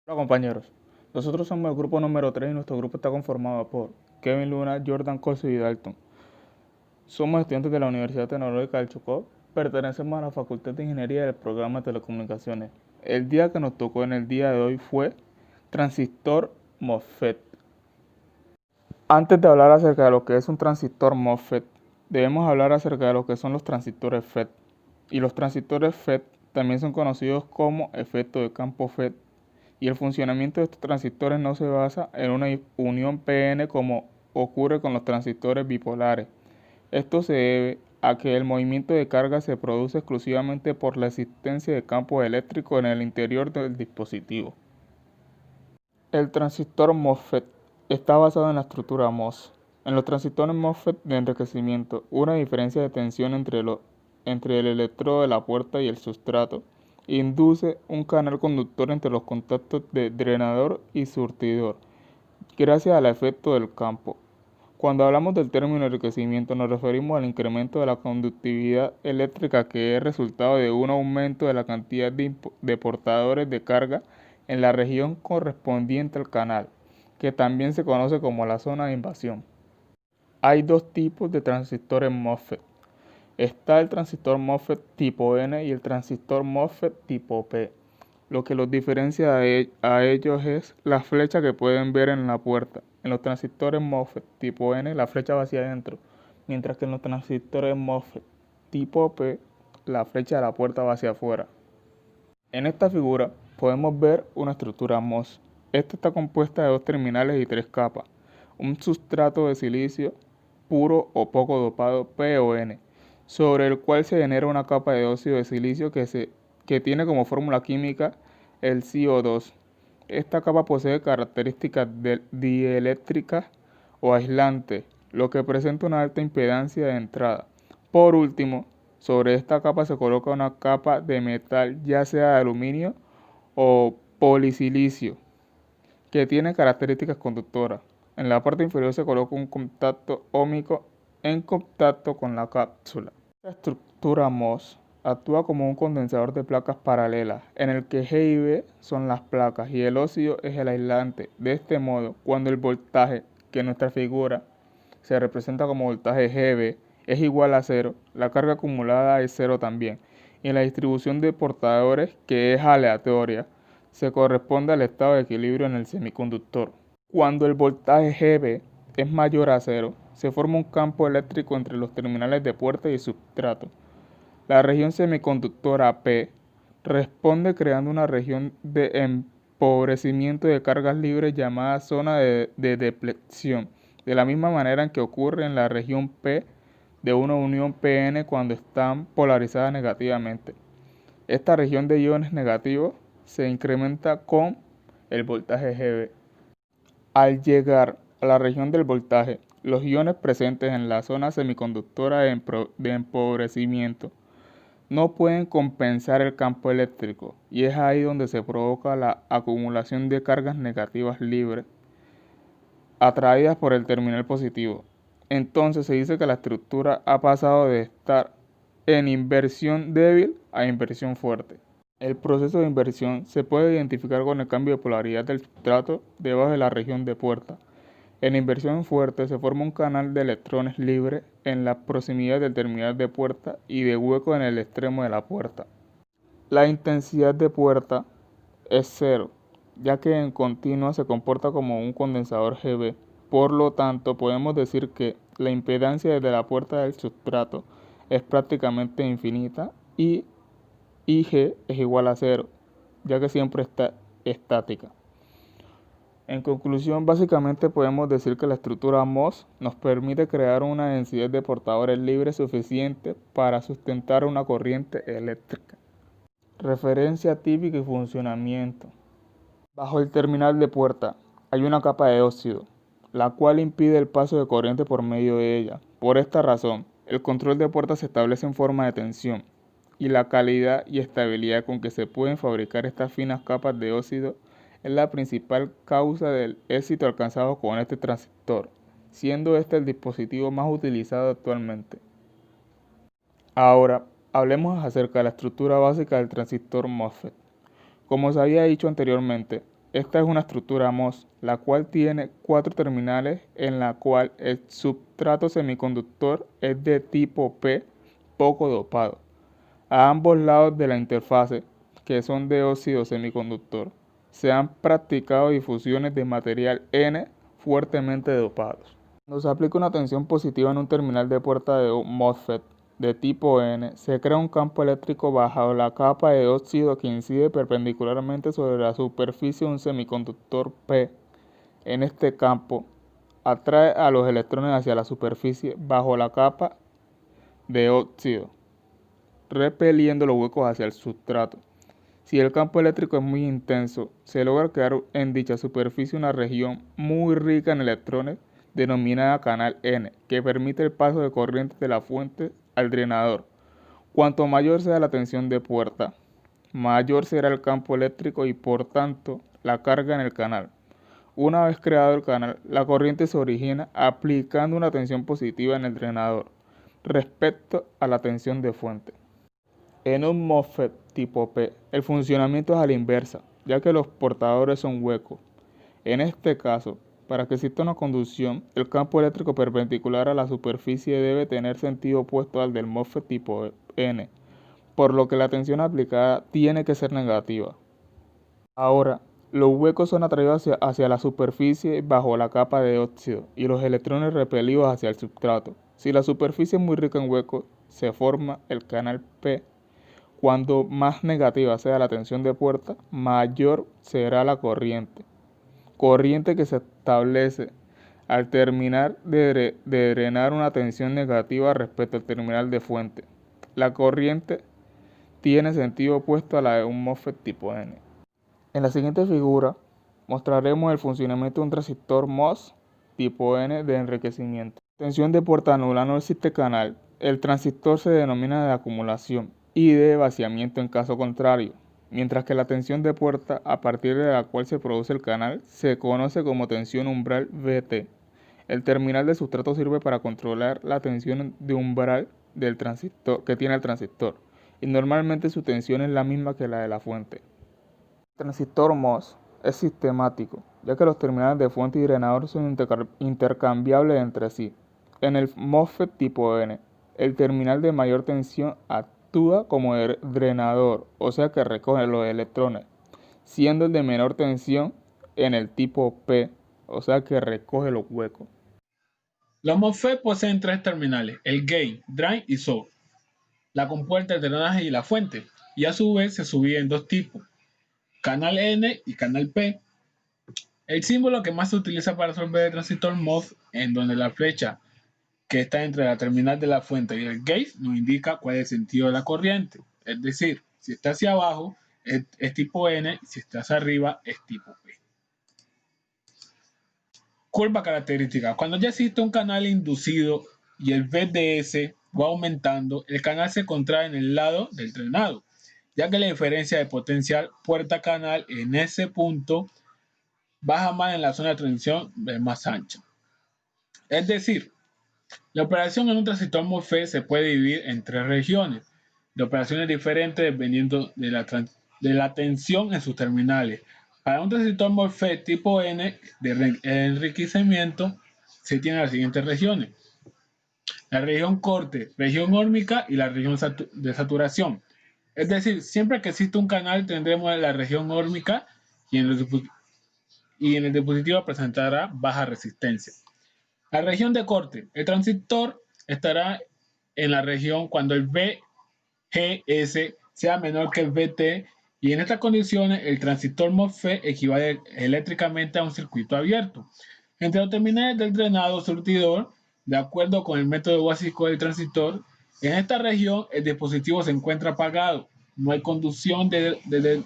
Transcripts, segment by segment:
Hola compañeros, nosotros somos el grupo número 3 y nuestro grupo está conformado por Kevin Luna, Jordan Corso y Dalton. Somos estudiantes de la Universidad Tecnológica del Chocó, pertenecemos a la Facultad de Ingeniería del programa de Telecomunicaciones. El día que nos tocó en el día de hoy fue transistor MOSFET. Antes de hablar acerca de lo que es un transistor MOSFET, debemos hablar acerca de lo que son los transistores FET. Y los transistores FET también son conocidos como efecto de campo FET. Y el funcionamiento de estos transistores no se basa en una unión PN como ocurre con los transistores bipolares. Esto se debe a que el movimiento de carga se produce exclusivamente por la existencia de campos eléctricos en el interior del dispositivo. El transistor MOSFET está basado en la estructura MOS. En los transistores MOSFET de enriquecimiento, una diferencia de tensión entre el electrodo de la puerta y el sustrato induce un canal conductor entre los contactos de drenador y surtidor, gracias al efecto del campo. Cuando hablamos del término enriquecimiento nos referimos al incremento de la conductividad eléctrica que es resultado de un aumento de la cantidad de portadores de carga en la región correspondiente al canal, que también se conoce como la zona de invasión. Hay dos tipos de transistores MOSFET. Está el transistor MOSFET tipo N y el transistor MOSFET tipo P. Lo que los diferencia a ellos es la flecha que pueden ver en la puerta. En los transistores MOSFET tipo N la flecha va hacia adentro, mientras que en los transistores MOSFET tipo P la flecha de la puerta va hacia afuera. En esta figura podemos ver una estructura MOS. Esta está compuesta de dos terminales y tres capas. Un sustrato de silicio puro o poco dopado P o N, sobre el cual se genera una capa de óxido de silicio que tiene como fórmula química el CO2. Esta capa posee características dieléctricas o aislantes, lo que presenta una alta impedancia de entrada. Por último, sobre esta capa se coloca una capa de metal, ya sea de aluminio o polisilicio, que tiene características conductoras. En la parte inferior se coloca un contacto óhmico en contacto con la cápsula. La estructura MOS actúa como un condensador de placas paralelas, en el que G y B son las placas y el óxido es el aislante. De este modo, cuando el voltaje, que en nuestra figura se representa como voltaje GB, es igual a cero, la carga acumulada es cero también, y la distribución de portadores, que es aleatoria, se corresponde al estado de equilibrio en el semiconductor. Cuando el voltaje GB es mayor a cero, se forma un campo eléctrico entre los terminales de puerta y substrato. La región semiconductora P responde creando una región de empobrecimiento de cargas libres llamada zona de depleción, de la misma manera en que ocurre en la región P de una unión PN cuando están polarizadas negativamente. Esta región de iones negativos se incrementa con el voltaje GB. Al llegar a la región del voltaje, los iones presentes en la zona semiconductora de empobrecimiento no pueden compensar el campo eléctrico y es ahí donde se provoca la acumulación de cargas negativas libres atraídas por el terminal positivo. Entonces se dice que la estructura ha pasado de estar en inversión débil a inversión fuerte. El proceso de inversión se puede identificar con el cambio de polaridad del sustrato debajo de la región de puerta. En inversión fuerte se forma un canal de electrones libres en la proximidad del terminal de puerta y de hueco en el extremo de la puerta. La intensidad de puerta es cero, ya que en continua se comporta como un condensador GB. Por lo tanto, podemos decir que la impedancia desde la puerta del sustrato es prácticamente infinita y IG es igual a cero, ya que siempre está estática. En conclusión, básicamente podemos decir que la estructura MOS nos permite crear una densidad de portadores libres suficiente para sustentar una corriente eléctrica. Referencia típica y funcionamiento. Bajo el terminal de puerta hay una capa de óxido, la cual impide el paso de corriente por medio de ella. Por esta razón, el control de puerta se establece en forma de tensión, y la calidad y estabilidad con que se pueden fabricar estas finas capas de óxido es la principal causa del éxito alcanzado con este transistor, siendo este el dispositivo más utilizado actualmente. Ahora, hablemos acerca de la estructura básica del transistor MOSFET. Como se había dicho anteriormente, Esta es una estructura MOS, la cual tiene 4 terminales en la cual el substrato semiconductor es de tipo P poco dopado. A ambos lados de la interfase, que son de óxido semiconductor, se han practicado difusiones de material N fuertemente dopados. Cuando se aplica una tensión positiva en un terminal de puerta de un MOSFET de tipo N, se crea un campo eléctrico bajo la capa de óxido que incide perpendicularmente sobre la superficie de un semiconductor P. En este campo, atrae a los electrones hacia la superficie bajo la capa de óxido, repeliendo los huecos hacia el sustrato. Si el campo eléctrico es muy intenso, se logra crear en dicha superficie una región muy rica en electrones denominada canal N, que permite el paso de corriente de la fuente al drenador. Cuanto mayor sea la tensión de puerta, mayor será el campo eléctrico y por tanto la carga en el canal. Una vez creado el canal, la corriente se origina aplicando una tensión positiva en el drenador respecto a la tensión de fuente. En un MOSFET tipo P, el funcionamiento es a la inversa, ya que los portadores son huecos. En este caso, para que exista una conducción, el campo eléctrico perpendicular a la superficie debe tener sentido opuesto al del MOSFET tipo N, por lo que la tensión aplicada tiene que ser negativa. Ahora, los huecos son atraídos hacia la superficie bajo la capa de óxido y los electrones repelidos hacia el sustrato. Si la superficie es muy rica en huecos, se forma el canal P. Cuando más negativa sea la tensión de puerta, mayor será la corriente. Corriente que se establece al terminar de drenar una tensión negativa respecto al terminal de fuente. La corriente tiene sentido opuesto a la de un MOSFET tipo N. En la siguiente figura mostraremos el funcionamiento de un transistor MOS tipo N de enriquecimiento. Tensión de puerta nula, no existe canal. El transistor se denomina de acumulación y de vaciamiento en caso contrario, mientras que la tensión de puerta a partir de la cual se produce el canal se conoce como tensión umbral VT. El terminal de sustrato sirve para controlar la tensión de umbral del transistor que tiene el transistor y normalmente su tensión es la misma que la de la fuente. El transistor MOS es sistemático, ya que los terminales de fuente y drenador son intercambiables entre sí. En el MOSFET tipo N, el terminal de mayor tensión actúa como drenador, o sea que recoge los electrones, siendo el de menor tensión en el tipo P, o sea que recoge los huecos. Los MOSFET poseen 3 terminales, el gate, drain y source, la compuerta, el drenaje y la fuente, y a su vez se subía en 2 tipos, canal N y canal P. El símbolo que más se utiliza para resolver el transistor MOS, en donde la flecha que está entre la terminal de la fuente y el gate nos indica cuál es el sentido de la corriente. Es decir, si está hacia abajo es tipo N, si está hacia arriba es tipo P. Curva característica. Cuando ya existe un canal inducido y el VDS va aumentando, el canal se contrae en el lado del drenado, ya que la diferencia de potencial puerta-canal en ese punto baja más en la zona de transición más ancha. Es decir, la operación en un transistor MOSFET se puede dividir en 3 regiones de operaciones diferentes dependiendo de la tensión en sus terminales. Para un transistor MOSFET tipo N de enriquecimiento se tienen las siguientes regiones: la región corte, región órmica y la región de saturación. Es decir, siempre que existe un canal tendremos la región órmica y en el dispositivo presentará baja resistencia. La región de corte. El transistor estará en la región cuando el VGS sea menor que el VT y en estas condiciones el transistor MOSFET equivale eléctricamente a un circuito abierto. Entre los terminales del drenado surtidor, de acuerdo con el método básico del transistor, en esta región el dispositivo se encuentra apagado. No hay conducción entre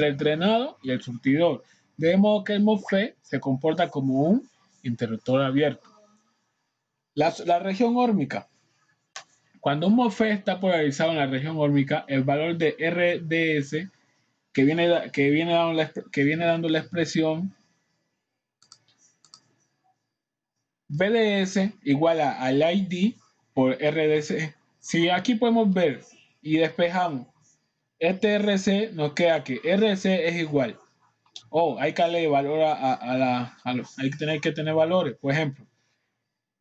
el drenado y el surtidor, de modo que el MOSFET se comporta como un interruptor abierto. La región órmica. Cuando un MOSFET está polarizado en la región órmica, el valor de RDS que viene dando la expresión BDS igual al ID por RDS. Si aquí podemos ver y despejamos este RC, nos queda que RC es igual Hay que darle valor hay que tener valores. Por ejemplo,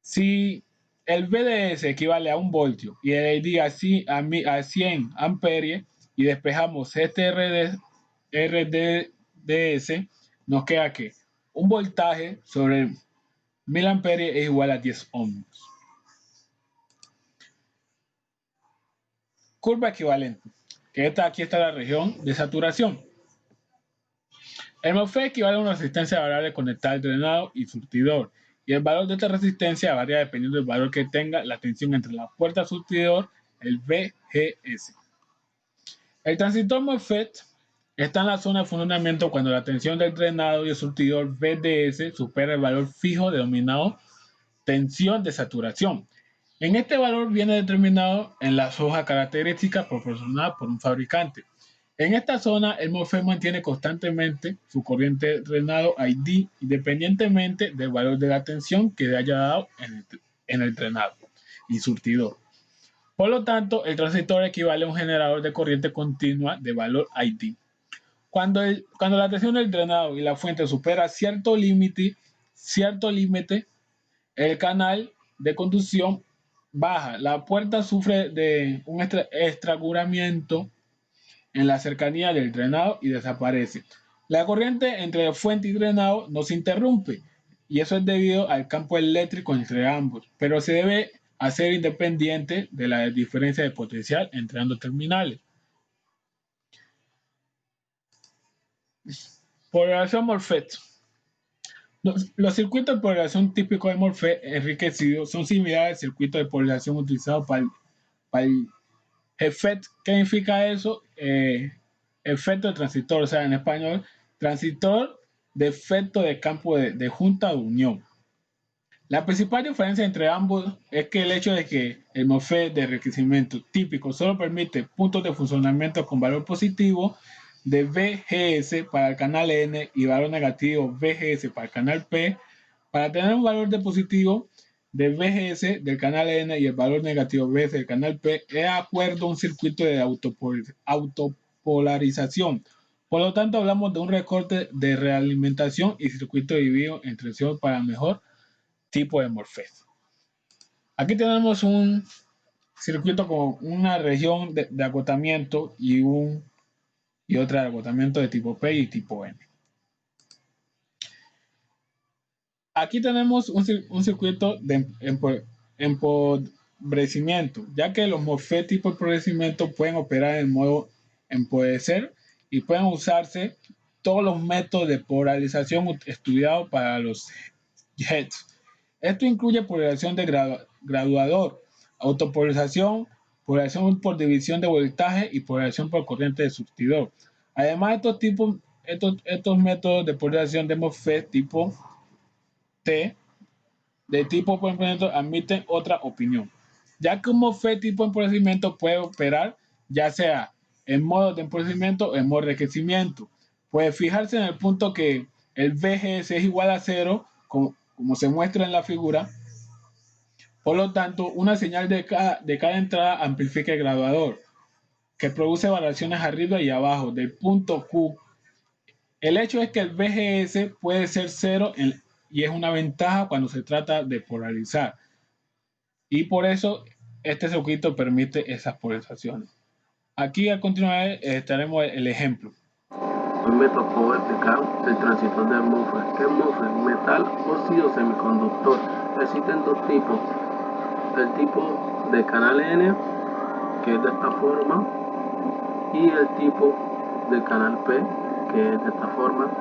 si el VDS equivale a 1 voltio y el ID a 100 amperes y despejamos este RDS, nos queda que un voltaje sobre 1000 amperes es igual a 10 ohms. Curva equivalente, que aquí está la región de saturación. El MOSFET equivale a una resistencia variable conectada al drenado y surtidor, y el valor de esta resistencia varía dependiendo del valor que tenga la tensión entre la puerta surtidor, el VGS. El transistor MOSFET está en la zona de funcionamiento cuando la tensión del drenado y el surtidor VDS supera el valor fijo denominado tensión de saturación. En este valor viene determinado en las hojas características proporcionadas por un fabricante. En esta zona, el MOSFET mantiene constantemente su corriente drenado ID independientemente del valor de la tensión que le haya dado en el drenado y surtidor. Por lo tanto, el transistor equivale a un generador de corriente continua de valor ID. Cuando la tensión del drenado y la fuente supera cierto límite, el canal de conducción baja. La puerta sufre de un estrangulamiento en la cercanía del drenado y desaparece. La corriente entre fuente y drenado no se interrumpe y eso es debido al campo eléctrico entre ambos, pero se debe hacer independiente de la diferencia de potencial entre ambos terminales. Polarización MOSFET. Los circuitos de polarización típicos de MOSFET enriquecidos son similares al circuito de polarización utilizado para el FET. ¿Qué significa eso? Efecto de transistor, o sea, en español, transistor de efecto de campo de junta de unión. La principal diferencia entre ambos es que el hecho de que el MOSFET de enriquecimiento típico solo permite puntos de funcionamiento con valor positivo de VGS para el canal N y valor negativo VGS para el canal P. Para tener un valor de positivo de VGS del canal N y el valor negativo VGS del canal P, es de acuerdo a un circuito de autopolarización. Por lo tanto, hablamos de un recorte de realimentación y circuito dividido entre opciones para mejor tipo de MOSFET. Aquí tenemos un circuito con una región de agotamiento y otra de agotamiento de tipo P y tipo N. Aquí tenemos un circuito de empobrecimiento, ya que los MOSFET tipo empobrecimiento pueden operar en modo empobrecer y pueden usarse todos los métodos de polarización estudiados para los JETs. Esto incluye polarización de graduador, autopolarización, polarización por división de voltaje y polarización por corriente de surtidor. Además, estos métodos de polarización de MOSFET tipo T de tipo de empobrecimiento admiten otra opinión, ya que un MOSFET tipo de empobrecimiento puede operar ya sea en modo de empobrecimiento o en modo de enriquecimiento. Puede fijarse en el punto que el VGS es igual a 0, como se muestra en la figura. Por lo tanto, una señal de cada entrada amplifica el graduador, que produce variaciones arriba y abajo del punto Q. El hecho es que el VGS puede ser 0 y es una ventaja cuando se trata de polarizar. Y por eso este circuito permite esas polarizaciones. Aquí a continuación tenemos el ejemplo. Hoy me tocó explicar el transistor del MOSFET. ¿Qué es MOSFET? Metal óxido semiconductor. Existen dos tipos. El tipo de canal N, que es de esta forma, y el tipo de canal P, que es de esta forma.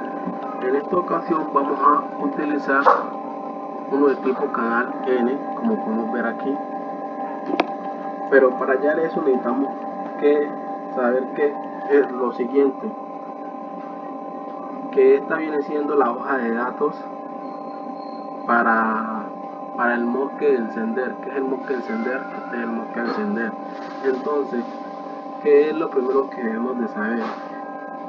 En esta ocasión vamos a utilizar uno de tipo canal N, como podemos ver aquí. Pero para hallar eso necesitamos saber que es lo siguiente, que esta viene siendo la hoja de datos para el mosque de encender. ¿Qué es el mosque de encender? Este es el mosque de encender. Entonces, ¿qué es lo primero que debemos de saber?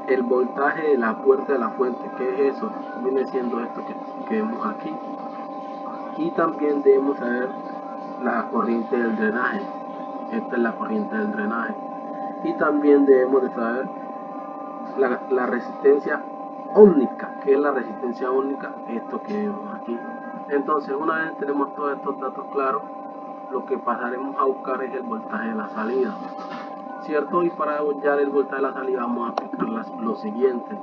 El voltaje de la puerta de la fuente. ¿Qué es eso? Viene siendo esto que vemos aquí. Y también debemos saber la corriente del drenaje. Esta es la corriente del drenaje. Y también debemos de saber la resistencia ómnica. ¿Qué es la resistencia ómnica? Esto que vemos aquí. Entonces, una vez tenemos todos estos datos claros, lo que pasaremos a buscar es el voltaje de la salida, ¿cierto? Y para hallar el voltaje de la salida vamos a aplicar lo siguiente.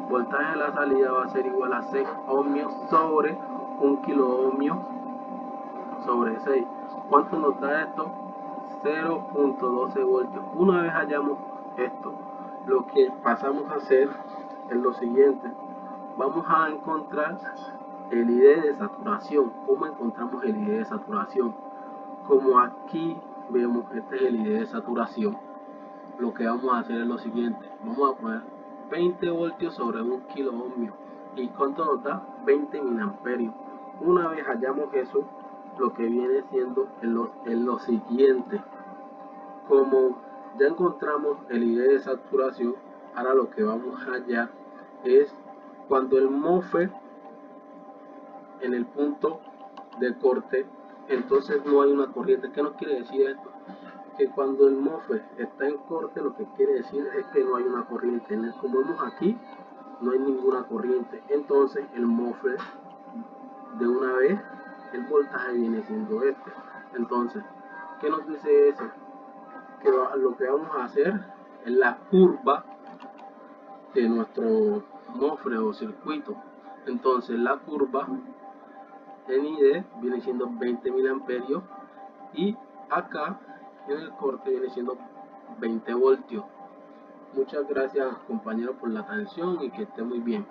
Voltaje de la salida va a ser igual a 6 ohmios sobre 1 kilo ohmio sobre 6. ¿Cuánto nos da esto? 0.12 voltios. Una vez hallamos esto, lo que pasamos a hacer es lo siguiente. Vamos a encontrar el ID de saturación. ¿Cómo encontramos el ID de saturación? Como aquí vemos, este es el ID de saturación. Lo que vamos a hacer es lo siguiente. Vamos a poner 20 voltios sobre 1 kilo ohmio. ¿Y cuánto nos da? 20 miliamperios. Una vez hallamos eso, lo que viene siendo es lo siguiente. Como ya encontramos el ID de saturación, ahora lo que vamos a hallar es cuando el MOSFET en el punto de corte, entonces no hay una corriente. ¿Qué nos quiere decir esto? Que cuando el MOSFET está en corte, lo que quiere decir es que no hay una corriente. Como vemos aquí, no hay ninguna corriente. Entonces el MOSFET, de una vez, el voltaje viene siendo este. Entonces, ¿qué nos dice eso? Que lo que vamos a hacer es la curva de nuestro MOSFET o circuito. Entonces la curva en ID viene siendo 20 miliamperios y acá en el corte viene siendo 20 voltios. Muchas gracias, compañeros, por la atención y que esté muy bien.